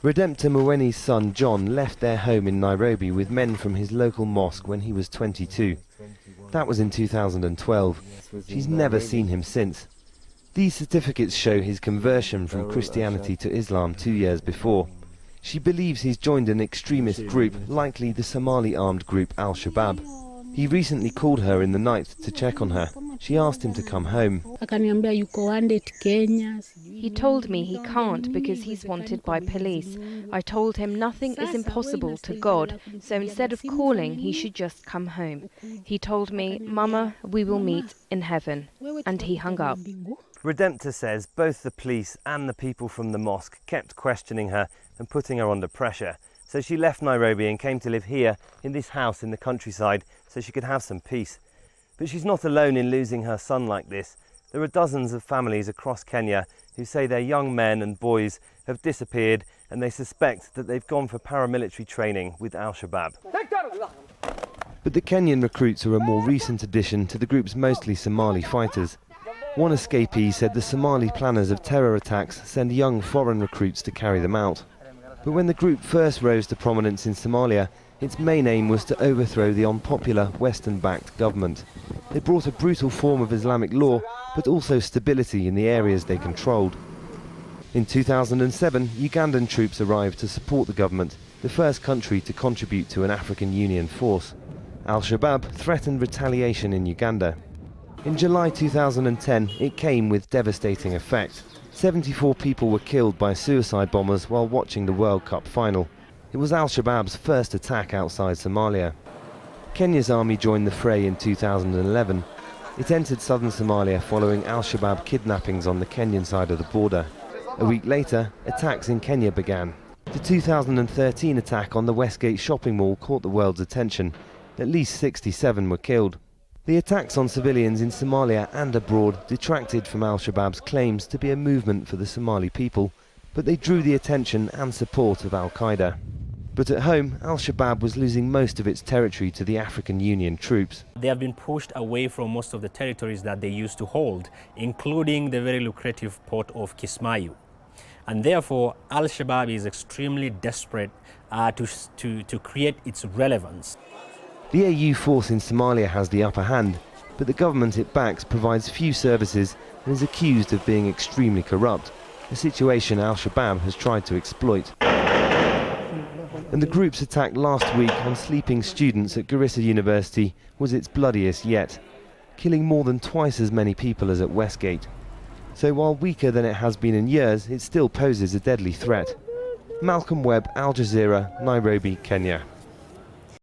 Redemptor Mweni's son John left their home in Nairobi with men from his local mosque when he was 22. That was in 2012. She's never seen him since. These certificates show his conversion from Christianity to Islam 2 years before. She believes he's joined an extremist group, likely the Somali armed group al-Shabab. He recently called her in the night to check on her. She asked him to come home. He told me he can't because he's wanted by police. I told him nothing is impossible to God, so instead of calling, he should just come home. He told me, "Mama, we will meet in heaven," and he hung up. Redemptor says both the police and the people from the mosque kept questioning her and putting her under pressure. So she left Nairobi and came to live here in this house in the countryside so she could have some peace. But she's not alone in losing her son like this. There are dozens of families across Kenya who say their young men and boys have disappeared, and they suspect that they've gone for paramilitary training with al-Shabab. But the Kenyan recruits are a more recent addition to the group's mostly Somali fighters. One escapee said the Somali planners of terror attacks send young foreign recruits to carry them out. But when the group first rose to prominence in Somalia, its main aim was to overthrow the unpopular Western-backed government. They brought a brutal form of Islamic law, but also stability in the areas they controlled. In 2007, Ugandan troops arrived to support the government, the first country to contribute to an African Union force. Al-Shabab threatened retaliation in Uganda. In July 2010, it came with devastating effect. 74 people were killed by suicide bombers while watching the World Cup final. It was al-Shabab's first attack outside Somalia. Kenya's army joined the fray in 2011. It entered southern Somalia following al-Shabab kidnappings on the Kenyan side of the border. A week later, attacks in Kenya began. The 2013 attack on the Westgate shopping mall caught the world's attention. At least 67 were killed. The attacks on civilians in Somalia and abroad detracted from al-Shabab's claims to be a movement for the Somali people, but they drew the attention and support of al-Qaeda. But at home, al-Shabab was losing most of its territory to the African Union troops. They have been pushed away from most of the territories that they used to hold, including the very lucrative port of Kismayu. And therefore, al-Shabab is extremely desperate to create its relevance. The AU force in Somalia has the upper hand, but the government it backs provides few services and is accused of being extremely corrupt, a situation al-Shabab has tried to exploit. And the group's attack last week on sleeping students at Garissa University was its bloodiest yet, killing more than twice as many people as at Westgate. So while weaker than it has been in years, it still poses a deadly threat. Malcolm Webb, Al Jazeera, Nairobi, Kenya.